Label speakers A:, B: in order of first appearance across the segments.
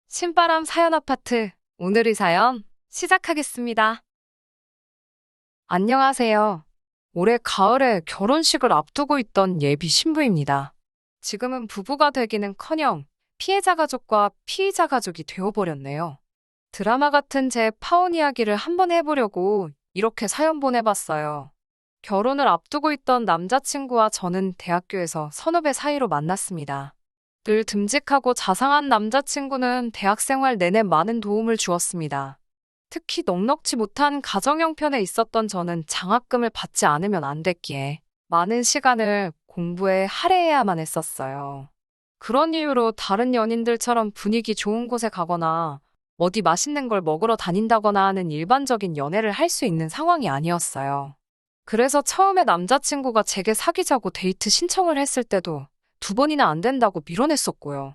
A: 신바람 사연 아파트. 오늘의 사연 시작하겠습니다. 안녕하세요. 올해 가을에 결혼식을 앞두고 있던 예비 신부입니다. 지금은 부부가 되기는커녕 피해자 가족과 피의자 가족이 되어버렸네요. 드라마 같은 제 파혼 이야기를 한번 해보려고 이렇게 사연 보내봤어요. 결혼을 앞두고 있던 남자친구와 저는 대학교에서 선후배 사이로 만났습니다. 늘 듬직하고 자상한 남자친구는 대학 생활 내내 많은 도움을 주었습니다. 특히 넉넉지 못한 가정 형편에 있었던 저는 장학금을 받지 않으면 안 됐기에 많은 시간을 공부에 할애해야만 했었어요. 그런 이유로 다른 연인들처럼 분위기 좋은 곳에 가거나 어디 맛있는 걸 먹으러 다닌다거나 하는 일반적인 연애를 할 수 있는 상황이 아니었어요. 그래서 처음에 남자친구가 제게 사귀자고 데이트 신청을 했을 때도 두 번이나 안 된다고 밀어냈었고요.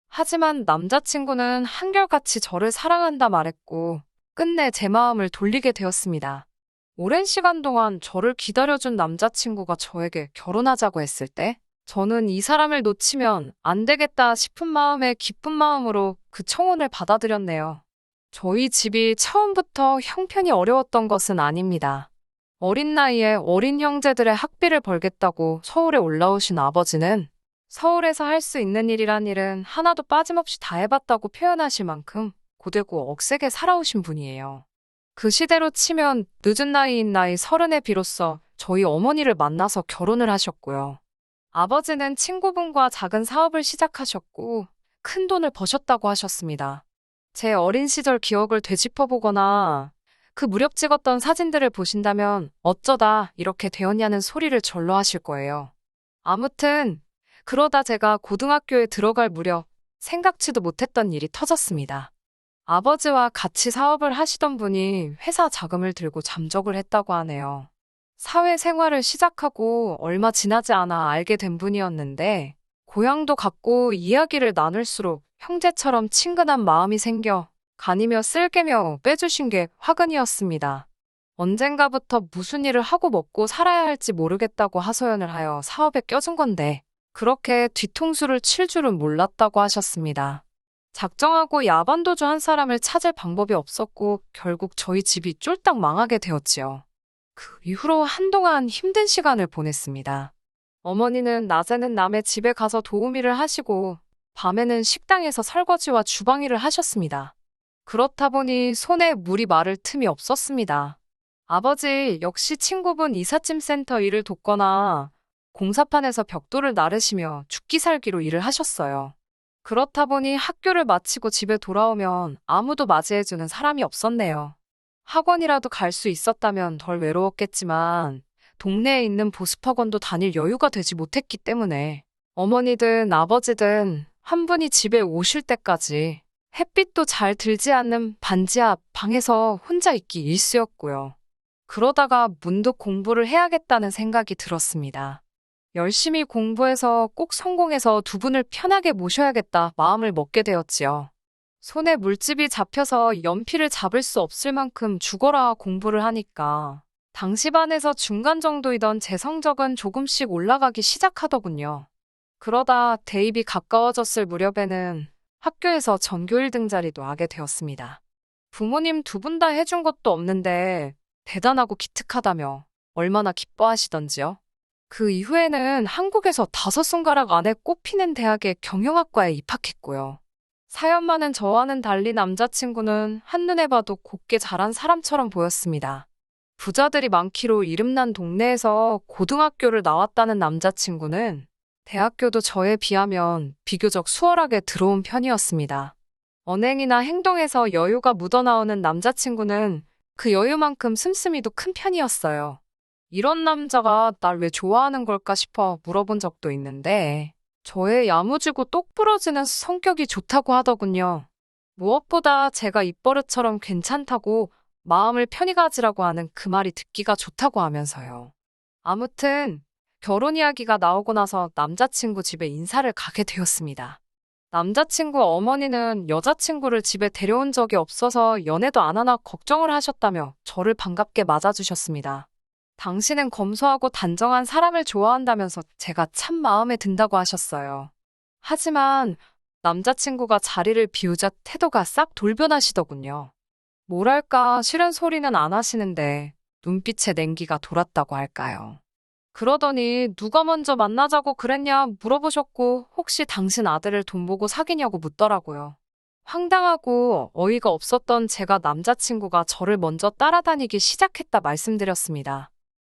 A: 하지만 남자친구는 한결같이 저를 사랑한다 말했고 끝내 제 마음을 돌리게 되었습니다. 오랜 시간 동안 저를 기다려준 남자친구가 저에게 결혼하자고 했을 때 저는 이 사람을 놓치면 안 되겠다 싶은 마음에 기쁜 마음으로 그 청혼을 받아들였네요. 저희 집이 처음부터 형편이 어려웠던 것은 아닙니다. 어린 나이에 어린 형제들의 학비를 벌겠다고 서울에 올라오신 아버지는 서울에서 할 수 있는 일이란 일은 하나도 빠짐없이 다 해봤다고 표현하실 만큼 고되고 억세게 살아오신 분이에요. 그 시대로 치면 늦은 나이인 나이 30에 비로소 저희 어머니를 만나서 결혼을 하셨고요. 아버지는 친구분과 작은 사업을 시작하셨고 큰 돈을 버셨다고 하셨습니다. 제 어린 시절 기억을 되짚어보거나 그 무렵 찍었던 사진들을 보신다면 어쩌다 이렇게 되었냐는 소리를 절로 하실 거예요. 아무튼 그러다 제가 고등학교에 들어갈 무렵 생각지도 못했던 일이 터졌습니다. 아버지와 같이 사업을 하시던 분이 회사 자금을 들고 잠적을 했다고 하네요. 사회생활을 시작하고 얼마 지나지 않아 알게 된 분이었는데 고향도 같고 이야기를 나눌수록 형제처럼 친근한 마음이 생겨 간이며 쓸개며 빼주신 게 화근이었습니다. 언젠가부터 무슨 일을 하고 먹고 살아야 할지 모르겠다고 하소연을 하여 사업에 껴준 건데 그렇게 뒤통수를 칠 줄은 몰랐다고 하셨습니다. 작정하고 야반도주 한 사람을 찾을 방법이 없었고 결국 저희 집이 쫄딱 망하게 되었지요. 그 이후로 한동안 힘든 시간을 보냈습니다. 어머니는 낮에는 남의 집에 가서 도우미를 하시고 밤에는 식당에서 설거지와 주방일을 하셨습니다. 그렇다 보니 손에 물이 마를 틈이 없었습니다. 아버지 역시 친구분 이삿짐 센터 일을 돕거나 공사판에서 벽돌을 나르시며 죽기 살기로 일을 하셨어요. 그렇다 보니 학교를 마치고 집에 돌아오면 아무도 맞이해주는 사람이 없었네요. 학원이라도 갈 수 있었다면 덜 외로웠겠지만 동네에 있는 보습학원도 다닐 여유가 되지 못했기 때문에 어머니든 아버지든 한 분이 집에 오실 때까지 햇빛도 잘 들지 않는 반지 앞 방에서 혼자 있기 일쑤였고요. 그러다가 문득 공부를 해야겠다는 생각이 들었습니다. 열심히 공부해서 꼭 성공해서 두 분을 편하게 모셔야겠다 마음을 먹게 되었지요. 손에 물집이 잡혀서 연필을 잡을 수 없을 만큼 죽어라 공부를 하니까 당시 반에서 중간 정도이던 제 성적은 조금씩 올라가기 시작하더군요. 그러다 대입이 가까워졌을 무렵에는 학교에서 전교 1등 자리도 하게 되었습니다. 부모님 두 분 다 해준 것도 없는데 대단하고 기특하다며 얼마나 기뻐하시던지요. 그 이후에는 한국에서 5손가락 안에 꼽히는 대학의 경영학과에 입학했고요. 사연만은 저와는 달리 남자친구는 한눈에 봐도 곱게 자란 사람처럼 보였습니다. 부자들이 많기로 이름난 동네에서 고등학교를 나왔다는 남자친구는 대학교도 저에 비하면 비교적 수월하게 들어온 편이었습니다. 언행이나 행동에서 여유가 묻어나오는 남자친구는 그 여유만큼 씀씀이도 큰 편이었어요. 이런 남자가 날 왜 좋아하는 걸까 싶어 물어본 적도 있는데 저의 야무지고 똑부러지는 성격이 좋다고 하더군요. 무엇보다 제가 입버릇처럼 괜찮다고 마음을 편히 가지라고 하는 그 말이 듣기가 좋다고 하면서요. 아무튼 결혼 이야기가 나오고 나서 남자친구 집에 인사를 가게 되었습니다. 남자친구 어머니는 여자친구를 집에 데려온 적이 없어서 연애도 안 하나 걱정을 하셨다며 저를 반갑게 맞아주셨습니다. 당신은 검소하고 단정한 사람을 좋아한다면서 제가 참 마음에 든다고 하셨어요. 하지만 남자친구가 자리를 비우자 태도가 싹 돌변하시더군요. 뭐랄까 싫은 소리는 안 하시는데 눈빛에 냉기가 돌았다고 할까요. 그러더니 누가 먼저 만나자고 그랬냐 물어보셨고 혹시 당신 아들을 돈 보고 사귀냐고 묻더라고요. 황당하고 어이가 없었던 제가 남자친구가 저를 먼저 따라다니기 시작했다 말씀드렸습니다.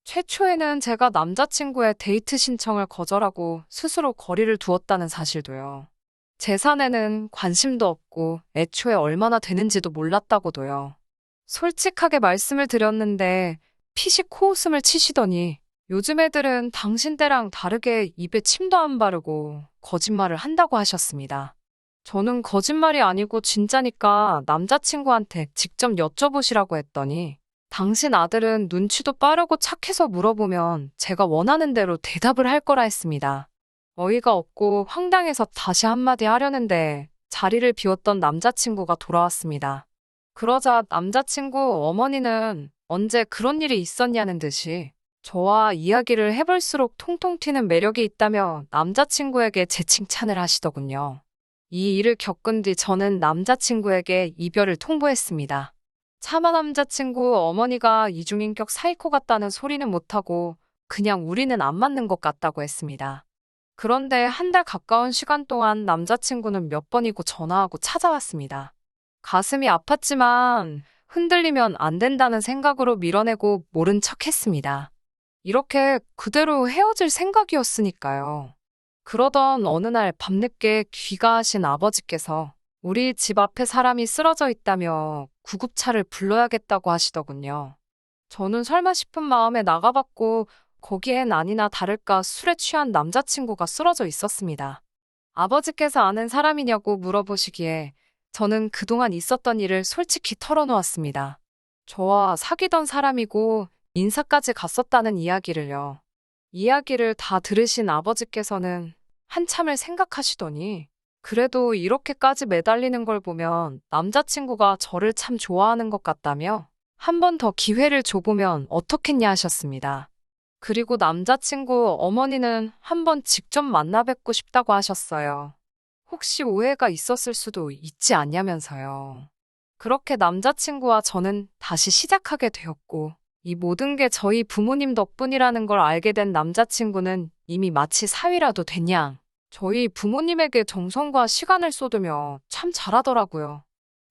A: 최초에는 제가 남자친구의 데이트 신청을 거절하고 스스로 거리를 두었다는 사실도요. 제 사내는 관심도 없고 애초에 얼마나 되는지도 몰랐다고도요. 솔직하게 말씀을 드렸는데 피식 코웃음을 치시더니 요즘 애들은 당신 때랑 다르게 입에 침도 안 바르고 거짓말을 한다고 하셨습니다. 저는 거짓말이 아니고 진짜니까 남자친구한테 직접 여쭤보시라고 했더니 당신 아들은 눈치도 빠르고 착해서 물어보면 제가 원하는 대로 대답을 할 거라 했습니다. 어이가 없고 황당해서 다시 한마디 하려는데 자리를 비웠던 남자친구가 돌아왔습니다. 그러자 남자친구 어머니는 언제 그런 일이 있었냐는 듯이 저와 이야기를 해볼수록 통통 튀는 매력이 있다며 남자친구에게 제 칭찬을 하시더군요. 이 일을 겪은 뒤 저는 남자친구에게 이별을 통보했습니다. 차마 남자친구 어머니가 이중인격 사이코 같다는 소리는 못하고 그냥 우리는 안 맞는 것 같다고 했습니다. 그런데 한 달 가까운 시간 동안 남자친구는 몇 번이고 전화하고 찾아왔습니다. 가슴이 아팠지만 흔들리면 안 된다는 생각으로 밀어내고 모른 척 했습니다. 이렇게 그대로 헤어질 생각이었으니까요. 그러던 어느 날 밤늦게 귀가하신 아버지께서 우리 집 앞에 사람이 쓰러져 있다며 구급차를 불러야겠다고 하시더군요. 저는 설마 싶은 마음에 나가봤고 거기엔 아니나 다를까 술에 취한 남자친구가 쓰러져 있었습니다. 아버지께서 아는 사람이냐고 물어보시기에 저는 그동안 있었던 일을 솔직히 털어놓았습니다. 저와 사귀던 사람이고 인사까지 갔었다는 이야기를요. 이야기를 다 들으신 아버지께서는 한참을 생각하시더니 그래도 이렇게까지 매달리는 걸 보면 남자친구가 저를 참 좋아하는 것 같다며 한 번 더 기회를 줘보면 어떻겠냐 하셨습니다. 그리고 남자친구 어머니는 한번 직접 만나 뵙고 싶다고 하셨어요. 혹시 오해가 있었을 수도 있지 않냐면서요. 그렇게 남자친구와 저는 다시 시작하게 되었고 이 모든 게 저희 부모님 덕분이라는 걸 알게 된 남자친구는 이미 마치 사위라도 됐냐. 저희 부모님에게 정성과 시간을 쏟으며 참 잘하더라고요.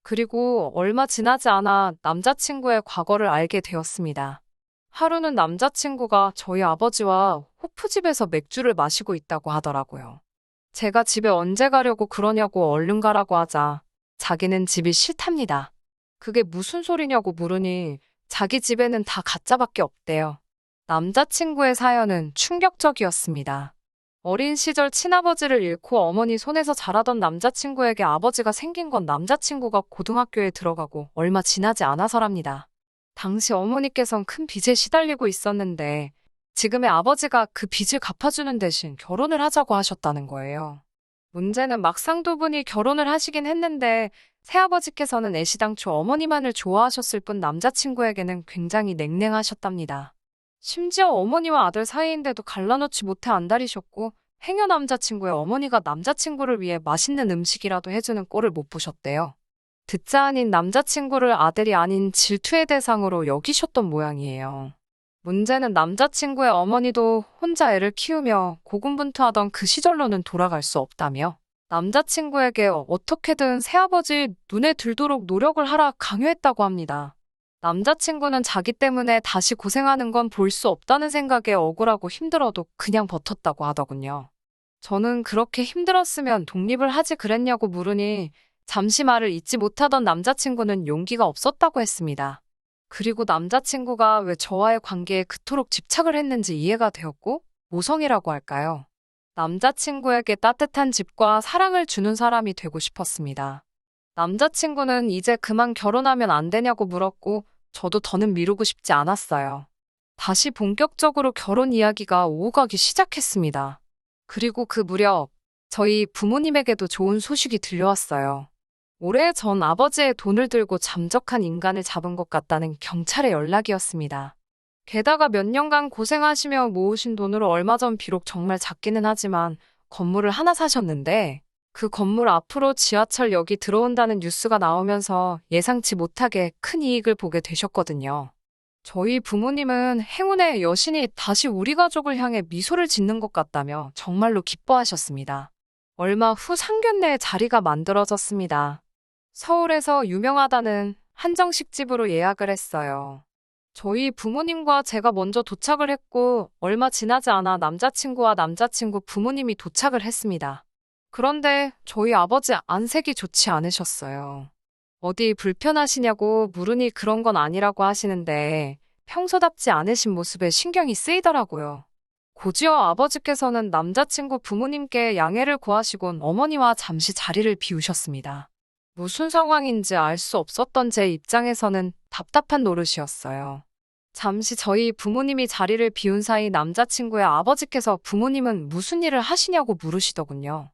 A: 그리고 얼마 지나지 않아 남자친구의 과거를 알게 되었습니다. 하루는 남자친구가 저희 아버지와 호프집에서 맥주를 마시고 있다고 하더라고요. 제가 집에 언제 가려고 그러냐고 얼른 가라고 하자 자기는 집이 싫답니다. 그게 무슨 소리냐고 물으니 자기 집에는 다 가짜밖에 없대요. 남자친구의 사연은 충격적이었습니다. 어린 시절 친아버지를 잃고 어머니 손에서 자라던 남자친구에게 아버지가 생긴 건 남자친구가 고등학교에 들어가고 얼마 지나지 않아서랍니다. 당시 어머니께선 큰 빚에 시달리고 있었는데 지금의 아버지가 그 빚을 갚아주는 대신 결혼을 하자고 하셨다는 거예요. 문제는 막상 두 분이 결혼을 하시긴 했는데 새아버지께서는 애시당초 어머니만을 좋아하셨을 뿐 남자친구에게는 굉장히 냉랭하셨답니다. 심지어 어머니와 아들 사이인데도 갈라놓지 못해 안달이셨고 행여 남자친구의 어머니가 남자친구를 위해 맛있는 음식이라도 해주는 꼴을 못 보셨대요. 듣자 하닌 남자친구를 아들이 아닌 질투의 대상으로 여기셨던 모양이에요. 문제는 남자친구의 어머니도 혼자 애를 키우며 고군분투하던 그 시절로는 돌아갈 수 없다며 남자친구에게 어떻게든 새아버지 눈에 들도록 노력을 하라 강요했다고 합니다. 남자친구는 자기 때문에 다시 고생하는 건 볼 수 없다는 생각에 억울하고 힘들어도 그냥 버텼다고 하더군요. 저는 그렇게 힘들었으면 독립을 하지 그랬냐고 물으니 잠시 말을 잇지 못하던 남자친구는 용기가 없었다고 했습니다. 그리고 남자친구가 왜 저와의 관계에 그토록 집착을 했는지 이해가 되었고 모성이라고 할까요? 남자친구에게 따뜻한 집과 사랑을 주는 사람이 되고 싶었습니다. 남자친구는 이제 그만 결혼하면 안 되냐고 물었고 저도 더는 미루고 싶지 않았어요. 다시 본격적으로 결혼 이야기가 오고 가기 시작했습니다. 그리고 그 무렵 저희 부모님에게도 좋은 소식이 들려왔어요. 오래전 아버지의 돈을 들고 잠적한 인간을 잡은 것 같다는 경찰의 연락이었습니다. 게다가 몇 년간 고생하시며 모으신 돈으로 얼마 전 비록 정말 작기는 하지만 건물을 하나 사셨는데 그 건물 앞으로 지하철역이 들어온다는 뉴스가 나오면서 예상치 못하게 큰 이익을 보게 되셨거든요. 저희 부모님은 행운의 여신이 다시 우리 가족을 향해 미소를 짓는 것 같다며 정말로 기뻐하셨습니다. 얼마 후 상견례 자리가 만들어졌습니다. 서울에서 유명하다는 한정식 집으로 예약을 했어요. 저희 부모님과 제가 먼저 도착을 했고 얼마 지나지 않아 남자친구와 남자친구 부모님이 도착을 했습니다. 그런데 저희 아버지 안색이 좋지 않으셨어요. 어디 불편하시냐고 물으니 그런 건 아니라고 하시는데 평소답지 않으신 모습에 신경이 쓰이더라고요. 곧이어 아버지께서는 남자친구 부모님께 양해를 구하시곤 어머니와 잠시 자리를 비우셨습니다. 무슨 상황인지 알 수 없었던 제 입장에서는 답답한 노릇이었어요. 잠시 저희 부모님이 자리를 비운 사이 남자친구의 아버지께서 부모님은 무슨 일을 하시냐고 물으시더군요.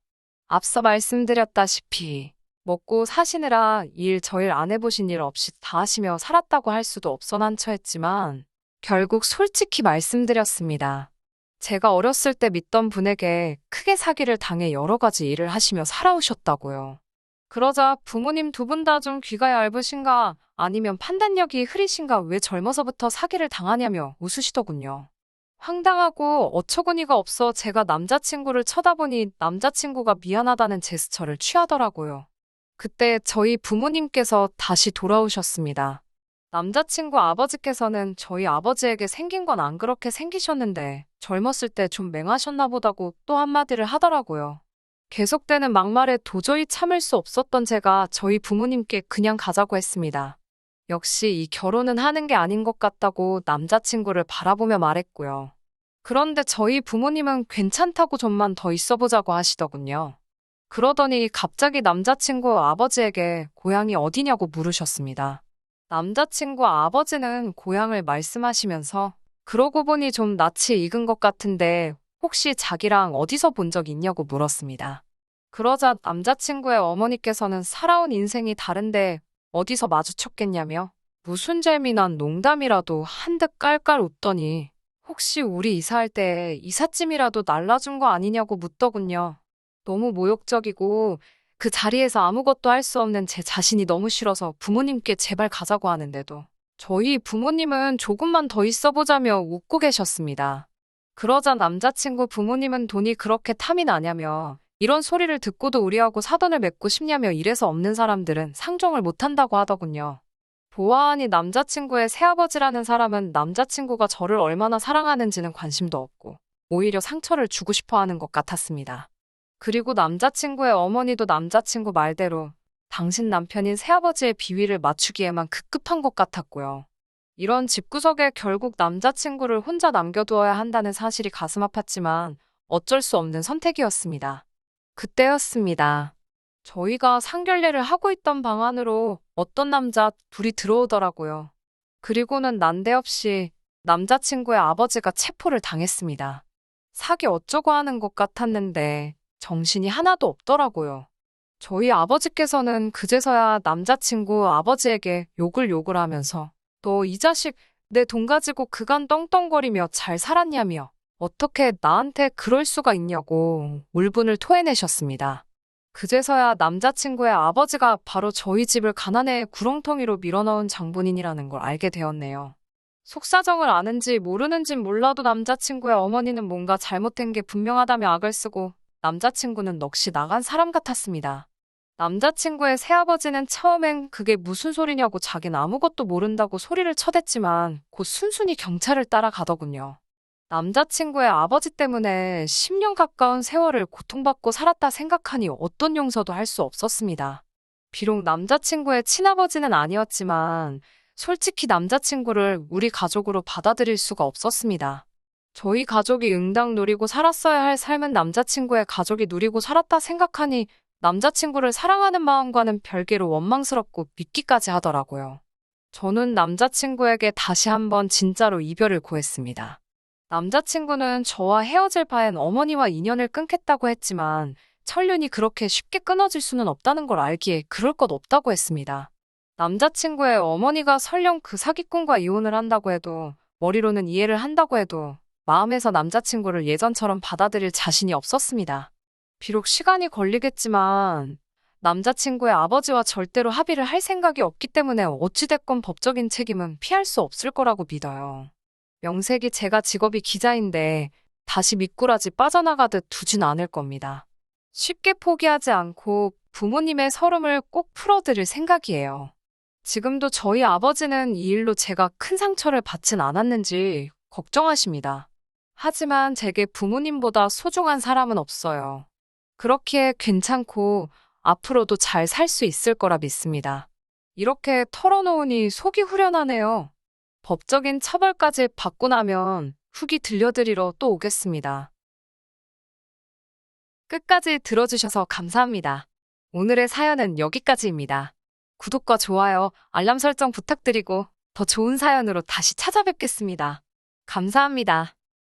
A: 앞서 말씀드렸다시피 먹고 사시느라 저일 안 해보신 일 없이 다 하시며 살았다고 할 수도 없어 난처했지만 결국 솔직히 말씀드렸습니다. 제가 어렸을 때 믿던 분에게 크게 사기를 당해 여러 가지 일을 하시며 살아오셨다고요. 그러자 부모님 두 분 다 좀 귀가 얇으신가 아니면 판단력이 흐리신가 왜 젊어서부터 사기를 당하냐며 웃으시더군요. 황당하고 어처구니가 없어 제가 남자친구를 쳐다보니 남자친구가 미안하다는 제스처를 취하더라고요. 그때 저희 부모님께서 다시 돌아오셨습니다. 남자친구 아버지께서는 저희 아버지에게 생긴 건 안 그렇게 생기셨는데 젊었을 때 좀 맹하셨나 보다고 또 한마디를 하더라고요. 계속되는 막말에 도저히 참을 수 없었던 제가 저희 부모님께 그냥 가자고 했습니다. 역시 이 결혼은 하는 게 아닌 것 같다고 남자친구를 바라보며 말했고요. 그런데 저희 부모님은 괜찮다고 좀만 더 있어보자고 하시더군요. 그러더니 갑자기 남자친구 아버지에게 고향이 어디냐고 물으셨습니다. 남자친구 아버지는 고향을 말씀하시면서 그러고 보니 좀 낯이 익은 것 같은데 혹시 자기랑 어디서 본 적 있냐고 물었습니다. 그러자 남자친구의 어머니께서는 살아온 인생이 다른데 어디서 마주쳤겠냐며 무슨 재미난 농담이라도 한듯 깔깔 웃더니 혹시 우리 이사할 때 이삿짐이라도 날라준 거 아니냐고 묻더군요. 너무 모욕적이고 그 자리에서 아무것도 할 수 없는 제 자신이 너무 싫어서 부모님께 제발 가자고 하는데도 저희 부모님은 조금만 더 있어보자며 웃고 계셨습니다. 그러자 남자친구 부모님은 돈이 그렇게 탐이 나냐며 이런 소리를 듣고도 우리하고 사돈을 맺고 싶냐며 이래서 없는 사람들은 상종을 못한다고 하더군요. 보아하니 남자친구의 새아버지라는 사람은 남자친구가 저를 얼마나 사랑하는지는 관심도 없고 오히려 상처를 주고 싶어 하는 것 같았습니다. 그리고 남자친구의 어머니도 남자친구 말대로 당신 남편인 새아버지의 비위를 맞추기에만 급급한 것 같았고요. 이런 집구석에 결국 남자친구를 혼자 남겨두어야 한다는 사실이 가슴 아팠지만 어쩔 수 없는 선택이었습니다. 그때였습니다. 저희가 상견례를 하고 있던 방 안으로 어떤 남자 둘이 들어오더라고요. 그리고는 난데없이 남자친구의 아버지가 체포를 당했습니다. 사기 어쩌고 하는 것 같았는데 정신이 하나도 없더라고요. 저희 아버지께서는 그제서야 남자친구 아버지에게 욕을 하면서 너 이 자식 내 돈 가지고 그간 떵떵거리며 잘 살았냐며 어떻게 나한테 그럴 수가 있냐고 울분을 토해내셨습니다. 그제서야 남자친구의 아버지가 바로 저희 집을 가난의 구렁텅이로 밀어넣은 장본인이라는 걸 알게 되었네요. 속사정을 아는지 모르는진 몰라도 남자친구의 어머니는 뭔가 잘못된 게 분명하다며 악을 쓰고 남자친구는 넋이 나간 사람 같았습니다. 남자친구의 새아버지는 처음엔 그게 무슨 소리냐고 자긴 아무것도 모른다고 소리를 쳐댔지만 곧 순순히 경찰을 따라가더군요. 남자친구의 아버지 때문에 10년 가까운 세월을 고통받고 살았다 생각하니 어떤 용서도 할 수 없었습니다. 비록 남자친구의 친아버지는 아니었지만 솔직히 남자친구를 우리 가족으로 받아들일 수가 없었습니다. 저희 가족이 응당 누리고 살았어야 할 삶은 남자친구의 가족이 누리고 살았다 생각하니 남자친구를 사랑하는 마음과는 별개로 원망스럽고 믿기까지 하더라고요. 저는 남자친구에게 다시 한번 진짜로 이별을 고했습니다. 남자친구는 저와 헤어질 바엔 어머니와 인연을 끊겠다고 했지만 천륜이 그렇게 쉽게 끊어질 수는 없다는 걸 알기에 그럴 것 없다고 했습니다. 남자친구의 어머니가 설령 그 사기꾼과 이혼을 한다고 해도 머리로는 이해를 한다고 해도 마음에서 남자친구를 예전처럼 받아들일 자신이 없었습니다. 비록 시간이 걸리겠지만 남자친구의 아버지와 절대로 합의를 할 생각이 없기 때문에 어찌됐건 법적인 책임은 피할 수 없을 거라고 믿어요. 명색이 제가 직업이 기자인데 다시 미꾸라지 빠져나가듯 두진 않을 겁니다. 쉽게 포기하지 않고 부모님의 서름을 꼭 풀어드릴 생각이에요. 지금도 저희 아버지는 이 일로 제가 큰 상처를 받진 않았는지 걱정하십니다. 하지만 제게 부모님보다 소중한 사람은 없어요. 그렇기에 괜찮고 앞으로도 잘 살 수 있을 거라 믿습니다. 이렇게 털어놓으니 속이 후련하네요. 법적인 처벌까지 받고 나면 후기 들려드리러 또 오겠습니다. 끝까지 들어주셔서 감사합니다. 오늘의 사연은 여기까지입니다. 구독과 좋아요, 알람 설정 부탁드리고 더 좋은 사연으로 다시 찾아뵙겠습니다. 감사합니다.